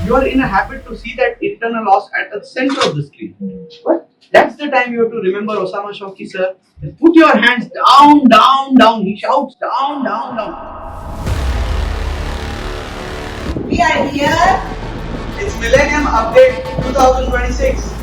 you are in a habit to see that internal os at the center of the screen. But that's the time you have to remember Osama Shauki sir. Put your hands down, down, down. He shouts down, down, down. We are here. It's Millennium Update 2026.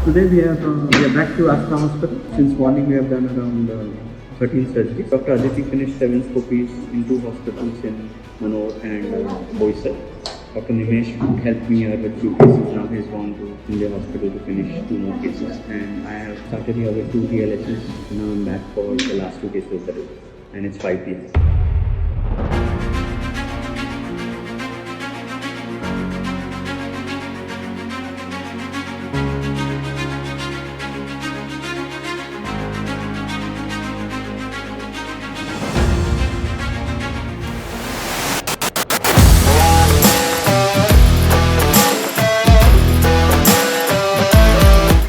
Today we are back to Astra Hospital. Since morning we have done around 13 surgeries. Dr. Aditi finished 7 scopies in 2 hospitals in Manor and Boisar. Dr. Nimesh helped me with few cases. Now he's gone to India Hospital to finish 2 more cases. And I have started here with 2 TLHs. Now I'm back for the last 2 cases that is. And it's 5 p.m.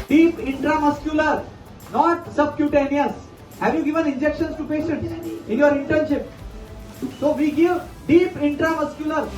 Deep intramuscular, not subcutaneous. Have you given injections to patients in your internship? So we give deep intramuscular.